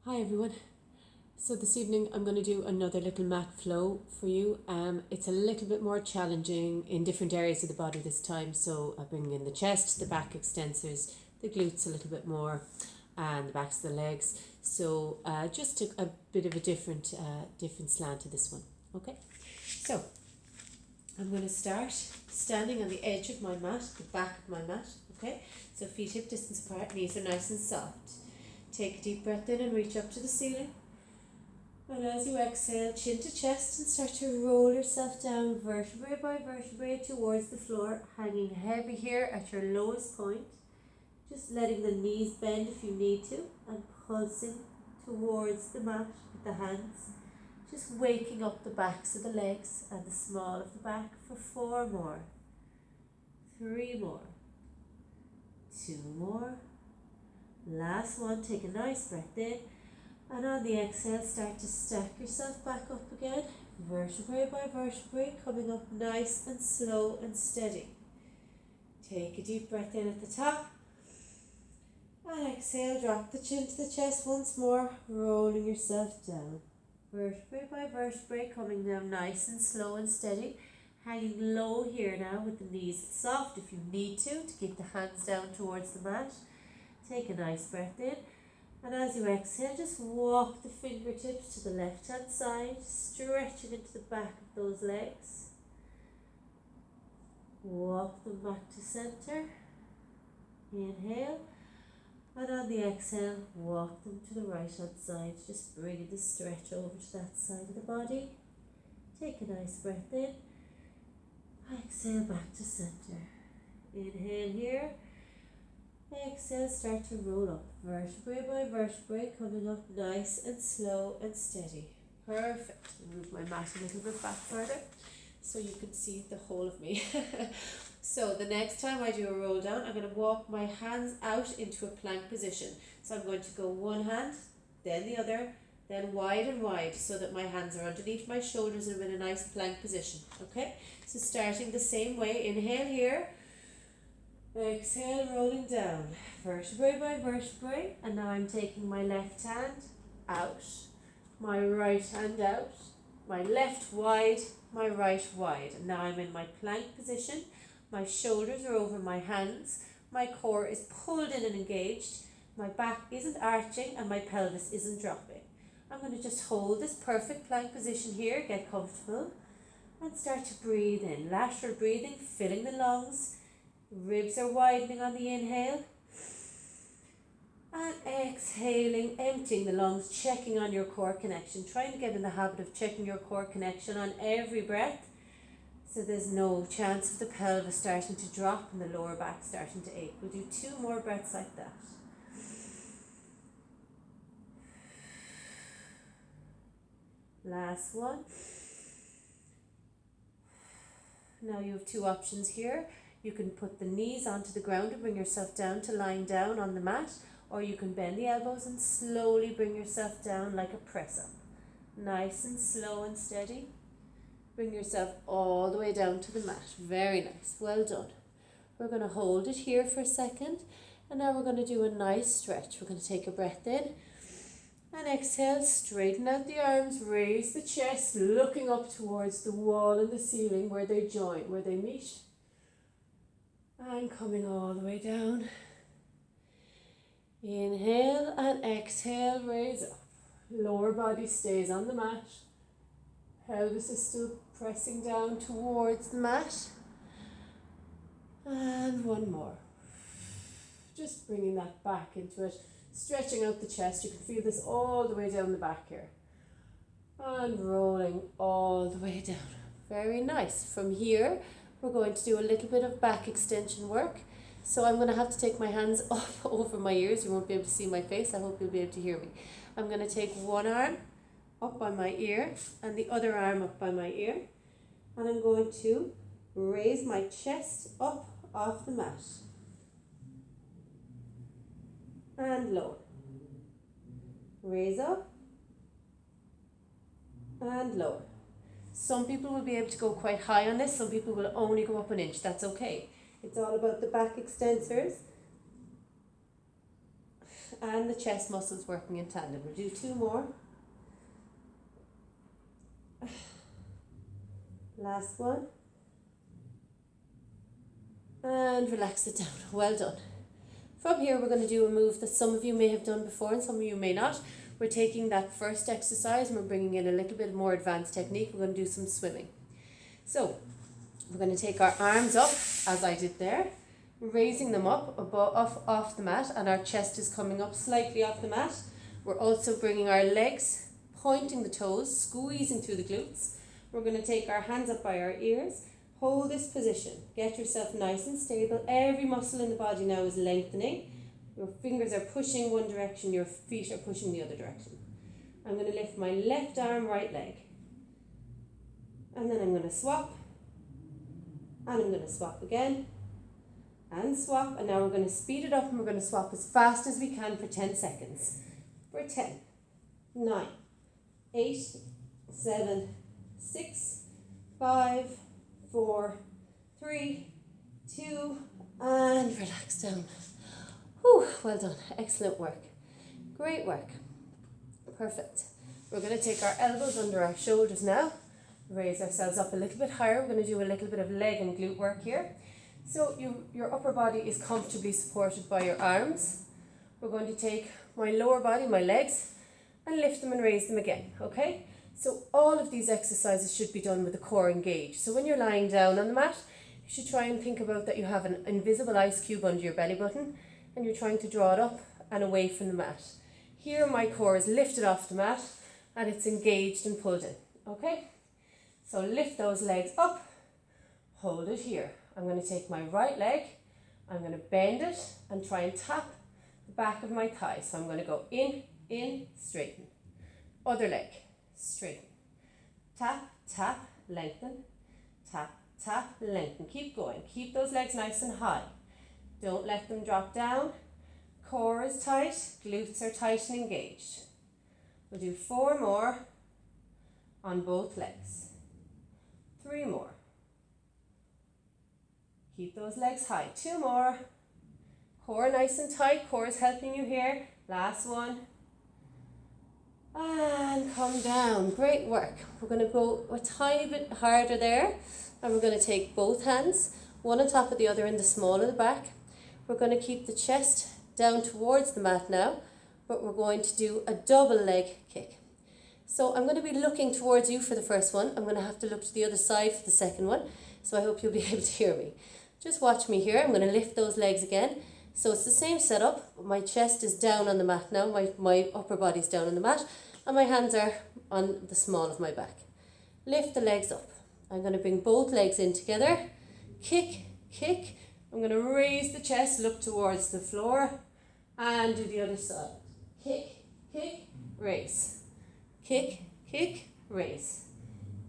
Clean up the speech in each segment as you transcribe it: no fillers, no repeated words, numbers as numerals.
Hi everyone. So this evening I'm going to do another little mat flow for you. It's a little bit more challenging in different areas of the body this time. So I bring in the chest, the back extensors, the glutes a little bit more, and the backs of the legs. So just a bit of a different slant to this one. Okay. So I'm going to start standing on the edge of my mat, the back of my mat. Okay. So feet hip distance apart, knees are nice and soft. Take a deep breath in and reach up to the ceiling. And as you exhale, chin to chest and start to roll yourself down vertebrae by vertebrae towards the floor, hanging heavy here at your lowest point. Just letting the knees bend if you need to and pulsing towards the mat with the hands. Just waking up the backs of the legs and the small of the back for 4 more, 3 more, 2 more. Last one, take a nice breath in. And on the exhale, start to stack yourself back up again, vertebrae by vertebrae, coming up nice and slow and steady. Take a deep breath in at the top. And exhale, drop the chin to the chest once more, rolling yourself down. Vertebrae by vertebrae, coming down nice and slow and steady. Hanging low here now with the knees soft if you need to keep the hands down towards the mat. Take a nice breath in. And as you exhale, just walk the fingertips to the left hand side, stretching into the back of those legs. Walk them back to center. Inhale. And on the exhale, walk them to the right hand side, just bringing the stretch over to that side of the body. Take a nice breath in. Exhale back to center. Inhale here. Exhale, start to roll up, vertebrae by vertebrae, coming up nice and slow and steady. Perfect. Move my mat a little bit back further so you can see the whole of me. So the next time I do a roll down, I'm going to walk my hands out into a plank position. So I'm going to go one hand, then the other, then wide and wide so that my hands are underneath my shoulders and I'm in a nice plank position. Okay, so starting the same way, inhale here. Exhale, rolling down, vertebrae by vertebrae, and now I'm taking my left hand out, my right hand out, my left wide, my right wide, and now I'm in my plank position. My shoulders are over my hands, my core is pulled in and engaged, my back isn't arching and my pelvis isn't dropping. I'm going to just hold this perfect plank position here, get comfortable, and start to breathe in, lateral breathing, filling the lungs. Ribs are widening on the inhale. And exhaling, emptying the lungs, checking on your core connection. Trying to get in the habit of checking your core connection on every breath so there's no chance of the pelvis starting to drop and the lower back starting to ache. We'll do 2 more breaths like that. Last one. Now you have 2 options here. You can put the knees onto the ground and bring yourself down to lying down on the mat, or you can bend the elbows and slowly bring yourself down like a press up. Nice and slow and steady. Bring yourself all the way down to the mat. Very nice. Well done. We're going to hold it here for a second, and now we're going to do a nice stretch. We're going to take a breath in and exhale, straighten out the arms, raise the chest, looking up towards the wall and the ceiling where they join, where they meet. And coming all the way down. Inhale and exhale, raise up. Lower body stays on the mat. Pelvis is still pressing down towards the mat. And 1 more. Just bringing that back into it. Stretching out the chest. You can feel this all the way down the back here. And rolling all the way down. Very nice. From here, we're going to do a little bit of back extension work. So I'm going to have to take my hands up over my ears. You won't be able to see my face. I hope you'll be able to hear me. I'm going to take one arm up by my ear and the other arm up by my ear. And I'm going to raise my chest up off the mat. And lower. Raise up. And lower. Some people will be able to go quite high on this. Some people will only go up an inch. That's okay. It's all about the back extensors and the chest muscles working in tandem. We'll do 2 more. Last one. And relax it down. Well done. From here we're going to do a move that some of you may have done before and some of you may not. We're taking that first exercise and we're bringing in a little bit more advanced technique. We're going to do some swimming. So we're going to take our arms up as I did there, raising them up above, off the mat, and our chest is coming up slightly off the mat. We're also bringing our legs, pointing the toes, squeezing through the glutes. We're going to take our hands up by our ears. Hold this position. Get yourself nice and stable. Every muscle in the body now is lengthening. Your fingers are pushing one direction, your feet are pushing the other direction. I'm going to lift my left arm, right leg. And then I'm going to swap. And I'm going to swap again. And swap. And now we're going to speed it up and we're going to swap as fast as we can for 10 seconds. For 10, 9, 8, 7, 6, 5, 4, 3, 2, and relax down. Whew, well done. Excellent work. Great work. Perfect. We're going to take our elbows under our shoulders now. Raise ourselves up a little bit higher. We're going to do a little bit of leg and glute work here. So your upper body is comfortably supported by your arms. We're going to take my lower body, my legs, and lift them and raise them again, okay? So all of these exercises should be done with the core engaged. So when you're lying down on the mat, you should try and think about that you have an invisible ice cube under your belly button and you're trying to draw it up and away from the mat. Here my core is lifted off the mat and it's engaged and pulled in, okay? So lift those legs up, hold it here. I'm going to take my right leg, I'm going to bend it and try and tap the back of my thigh. So I'm going to go in, straighten. Other leg, straighten. Tap, tap, lengthen. Tap, tap, lengthen. Keep going. Keep those legs nice and high. Don't let them drop down. Core is tight, glutes are tight and engaged. We'll do 4 more on both legs. 3 more. Keep those legs high. 2 more. Core nice and tight. Core is helping you here. Last one. And come down. Great work. We're going to go a tiny bit harder there. And we're going to take both hands, one on top of the other in the small of the back. We're going to keep the chest down towards the mat now, but we're going to do a double leg kick. So I'm going to be looking towards you for the first one. I'm going to have to look to the other side for the second one. So I hope you'll be able to hear me. Just watch me here. I'm going to lift those legs again. So it's the same setup. My chest is down on the mat now. My upper body's down on the mat. And my hands are on the small of my back. Lift the legs up. I'm going to bring both legs in together. Kick, kick. I'm going to raise the chest, look towards the floor. And do the other side. Kick, kick, raise. Kick, kick, raise.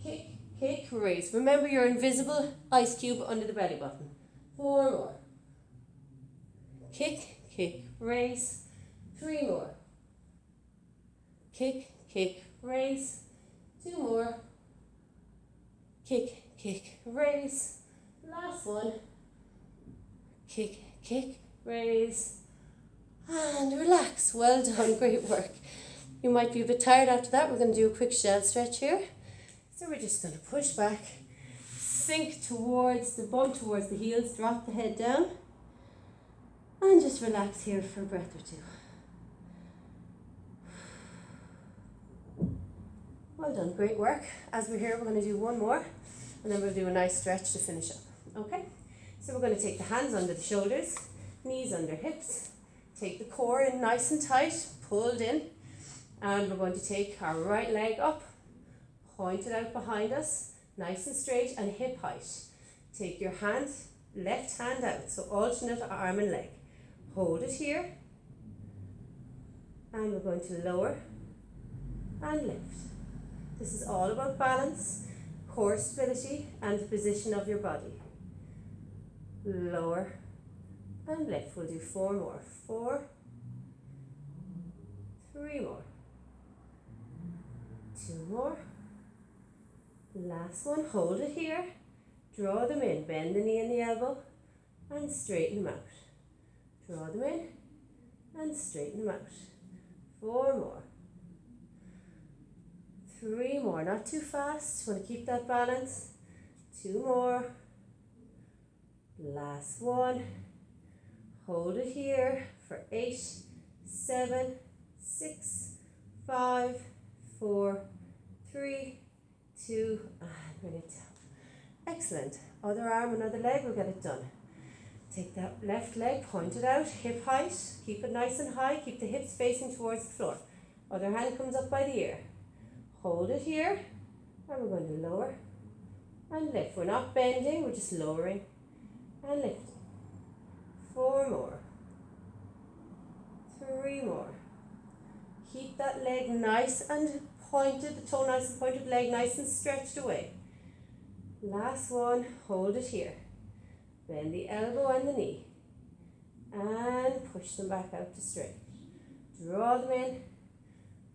Kick, kick, raise. Remember your invisible ice cube under the belly button. 4 more. Kick, kick, raise. 3 more. Kick, kick, raise. 2 more. Kick, kick, raise. Last one. Kick, kick, raise. And relax. Well done. Great work. You might be a bit tired after that. We're going to do a quick shell stretch here. So we're just going to push back, sink towards the bum, towards the heels, drop the head down, and just relax here for a breath or 2. Well done, great work. As we're here, we're going to do 1 more, and then we'll do a nice stretch to finish up. Okay? So we're going to take the hands under the shoulders, knees under hips, take the core in nice and tight, pulled in, and we're going to take our right leg up, point it out behind us, nice and straight and hip height. Take your hand, left hand out, so alternate arm and leg. Hold it here, and we're going to lower and lift. This is all about balance, core stability, and the position of your body. Lower and lift. We'll do 4 more. 4, 3 more. 2 more. Last one, hold it here. Draw them in, bend the knee and the elbow, and straighten them out. Draw them in, and straighten them out. 4 more. 3 more, not too fast, want to keep that balance. 2 more. Last one. Hold it here for 8, 7, 6, 5, 4, 3, 2, and bring it down. Excellent. Other arm, another leg, we'll get it done. Take that left leg, point it out, hip height, keep it nice and high, keep the hips facing towards the floor. Other hand comes up by the ear. Hold it here, and we're going to lower and lift. We're not bending, we're just lowering and lifting. 4 more. 3 more. Keep that leg nice and pointed, the toe nice and pointed, leg nice and stretched away. Last one, hold it here. Bend the elbow and the knee. And push them back out to straight. Draw them in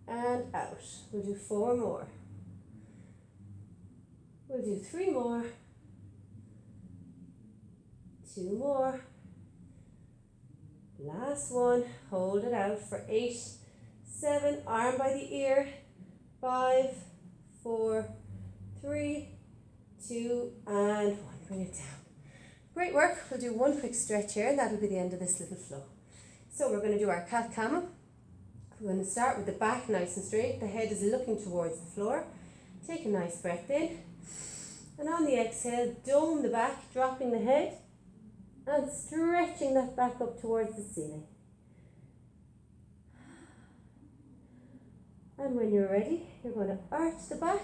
and out. We'll do 4 more. We'll do 3 more. 2 more. Last one, hold it out for 8, 7, arm by the ear, 5, 4, 3, 2, and 1. Bring it down. Great work. We'll do one quick stretch here and that'll be the end of this little flow. So we're going to do our cat camel. We're going to start with the back nice and straight. The head is looking towards the floor. Take a nice breath in. And on the exhale, dome the back, dropping the head and stretching that back up towards the ceiling. And when you're ready, you're going to arch the back,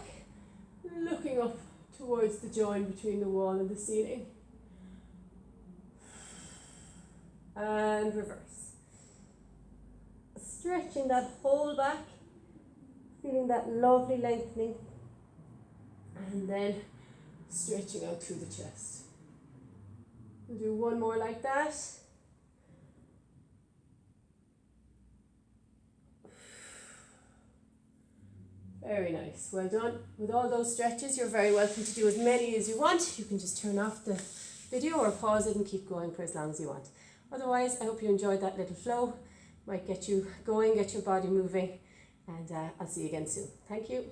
looking up towards the joint between the wall and the ceiling. And reverse. Stretching that whole back, feeling that lovely lengthening. And then stretching out through the chest. We'll do one more like that. Very nice, well done. With all those stretches, you're very welcome to do as many as you want. You can just turn off the video or pause it and keep going for as long as you want. Otherwise, I hope you enjoyed that little flow. Might get you going, get your body moving, and I'll see you again soon. Thank you.